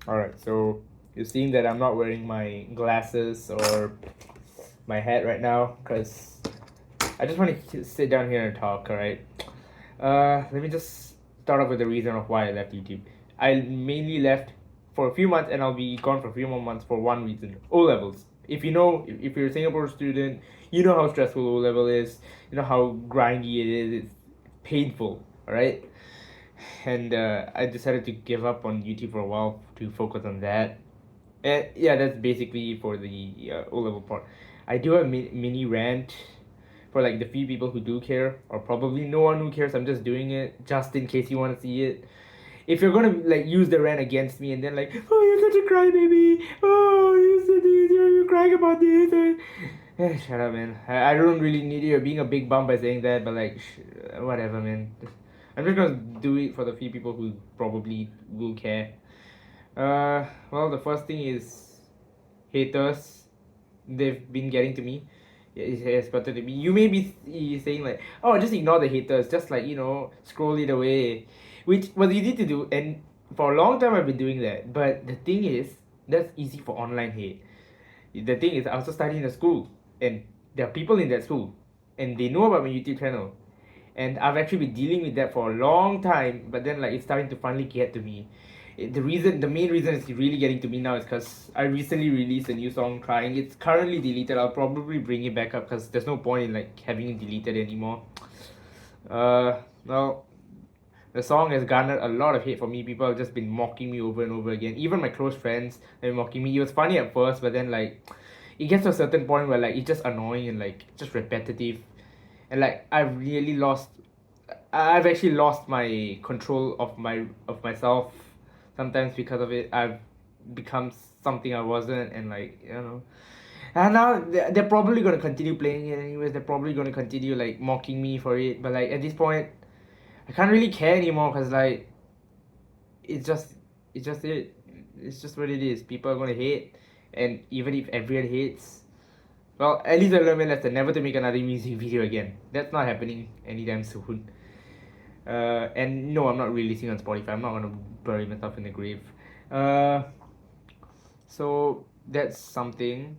Alright, so you're seeing that I'm not wearing my glasses or my hat right now because I just want to sit down here and talk, alright? Let me just start off with the reason of why I left YouTube. I mainly left for a few months and I'll be gone for a few more months for one reason: O levels. If you know, if you're a Singapore student, you know how stressful O level is, you know how grindy it is, it's painful, alright? And I decided to give up on YouTube for a while to focus on that. And yeah, that's basically for the O level part. I do a mini rant for like the few people who do care, or probably no one who cares. I'm just doing it just in case you want to see it. If you're gonna like use the rant against me and then like, oh, you're such a crybaby, oh, you said this, you're crying about this. Shut up, man. I don't really need you. You're being a big bum by saying that, but like, whatever, man. I'm just gonna do it for the few people who probably will care. Well, the first thing is haters. They've been getting to me. It has gotten to me. You may be saying like, oh, just ignore the haters, just like scroll it away, which was easy to do, and for a long time I've been doing that. But the thing is, that's easy for online hate. The thing is, I also study in a school, and there are people in that school, and they know about my YouTube channel, and I've actually been dealing with that for a long time. But then like it's starting to finally get to me. The main reason it's really getting to me now is because I recently released a new song, Crying. It's currently deleted. I'll probably bring it back up because there's no point in like having it deleted anymore. Well, the song has garnered a lot of hate from me. People have just been mocking me over and over again. Even my close friends have been mocking me. It was funny at first, but then like it gets to a certain point where like it's just annoying and like just repetitive, and like I've actually lost my control of myself sometimes because of it. I've become something I wasn't, and like and now they're probably gonna continue playing it anyways. They're probably gonna continue like mocking me for it, but like at this point I can't really care anymore because like it's just it's just it it's just what it is. People are gonna hate, and even if everyone hates, well, at least I learned my lesson never to make another music video again. That's not happening anytime soon. And no, I'm not releasing on Spotify. I'm not gonna bury myself in the grave. Uh, so that's something.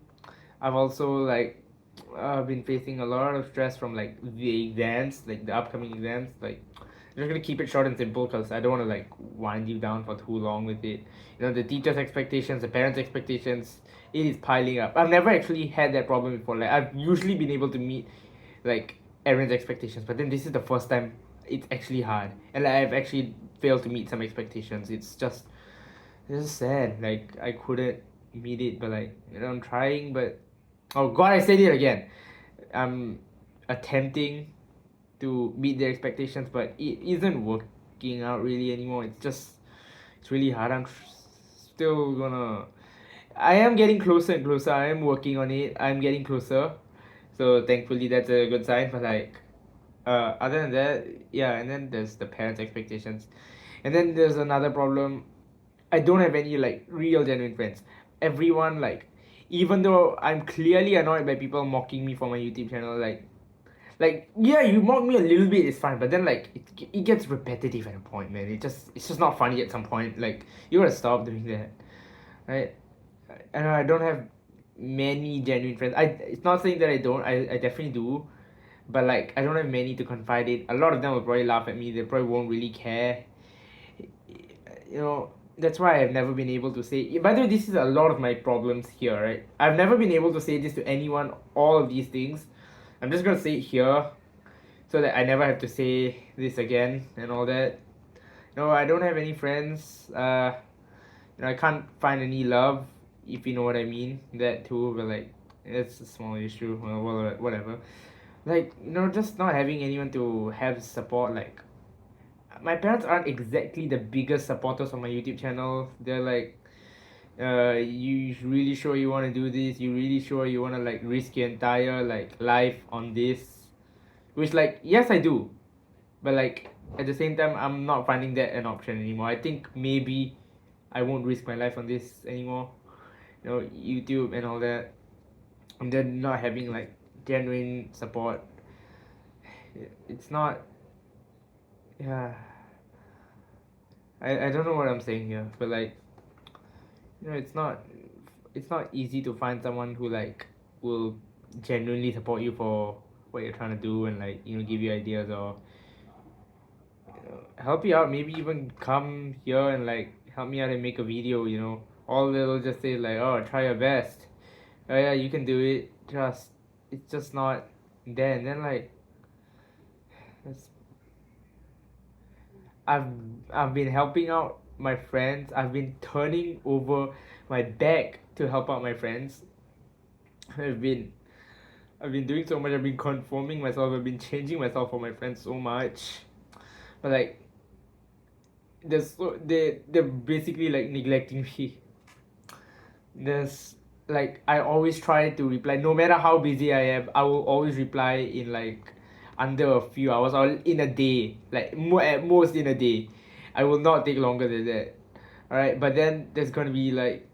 I've also been facing a lot of stress from like the exams, like the upcoming exams. Like I'm just gonna keep it short and simple because I don't want to like wind you down for too long with it. The teachers' expectations, the parents' expectations, it is piling up. I've never actually had that problem before. Like I've usually been able to meet like everyone's expectations, but then this is the first time it's actually hard, and like, I've actually failed to meet some expectations. It's just sad. Like I couldn't meet it, but like I'm trying. But oh god, I said it again. I'm attempting to meet their expectations, but it isn't working out really anymore. It's really hard. Still gonna. I am getting closer and closer. I am working on it. I'm getting closer. So thankfully that's a good sign. But like other than that, yeah, and then there's the parents' expectations. And then there's another problem. I don't have any like real genuine friends. Everyone like, even though I'm clearly annoyed by people mocking me for my YouTube channel, like yeah, you mock me a little bit, it's fine, but then like it gets repetitive at a point, man. It's just not funny at some point. Like you gotta stop doing that, right? And I don't have many genuine friends. It's not saying that I don't. I definitely do, but like I don't have many to confide in. A lot of them will probably laugh at me. They probably won't really care. That's why I've never been able to say. By the way, this is a lot of my problems here, right? I've never been able to say this to anyone. All of these things, I'm just gonna say it here, so that I never have to say this again and all that. No, I don't have any friends. I can't find any love, if you know what I mean. That too, but like it's a small issue. Well, whatever. Like just not having anyone to have support. Like my parents aren't exactly the biggest supporters of my YouTube channel. They're like, you really sure you want to do this? You really sure you want to like risk your entire like life on this? Which like yes I do, but like at the same time I'm not finding that an option anymore. I think maybe I won't risk my life on this anymore. YouTube and all that, and then not having like genuine support. It's not. Yeah, I don't know what I'm saying here, but like you know, it's not easy to find someone who like will genuinely support you for what you're trying to do, and like, you know, give you ideas, or help you out, maybe even come here and like help me out and make a video, you know. All they'll just say like, oh, try your best, oh yeah, you can do it, just, it's just not there. And then like, it's, I've I've been helping out my friends. I've been turning over my back to help out my friends. I've been I've been doing so much. I've been conforming myself. I've been changing myself for my friends so much. But like, they're basically like neglecting me. There's like, I always try to reply, no matter how busy I am. I will always reply in like under a few hours, or in a day, like at most in a day. I will not take longer than that. All right, but then there's gonna be like,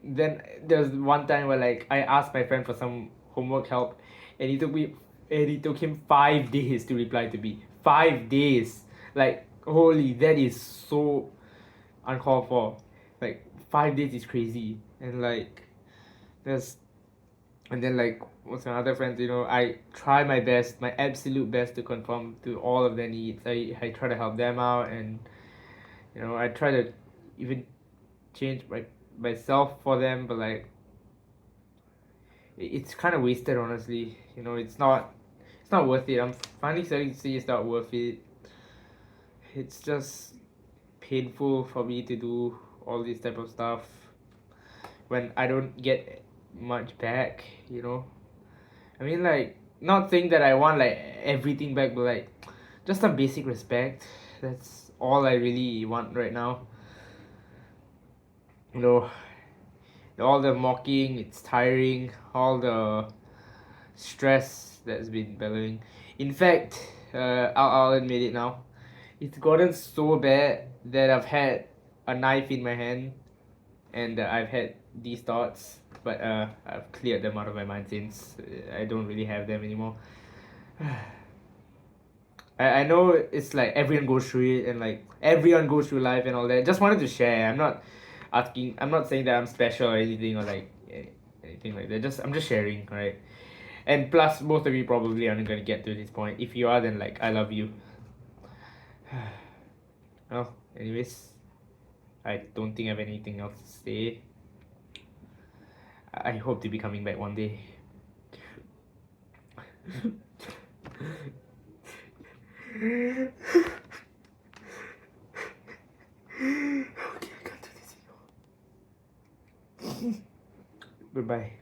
then there's one time where like I asked my friend for some homework help, and it took him 5 days to reply to me. 5 days, like, holy, that is so uncalled for. Like, 5 days is crazy. And like, there's and then like, with my other friends, you know, I try my best, my absolute best, to conform to all of their needs. I try to help them out, and you know, I try to even change myself for them. But like, it's kind of wasted, honestly. You know, it's not worth it. I'm finally starting to see it's not worth it. It's just painful for me to do all this type of stuff when I don't get much back, you know. I mean, like, not saying that I want like everything back, but like, just some basic respect. That's all I really want right now. You know, all the mocking, it's tiring. All the stress that's been bellowing. In fact, I'll admit it now. It's gotten so bad that I've had a knife in my hand, and I've had these thoughts, but I've cleared them out of my mind since. I don't really have them anymore. I know it's like everyone goes through it, and like everyone goes through life and all that. Just wanted to share. I'm not saying that I'm special or anything, or like anything like that. I'm just sharing, right? And plus, most of you probably aren't gonna get to this point. If you are, then like, I love you. Well, anyways, I don't think I have anything else to say. I hope to be coming back one day. Okay, I can't do this anymore. Goodbye.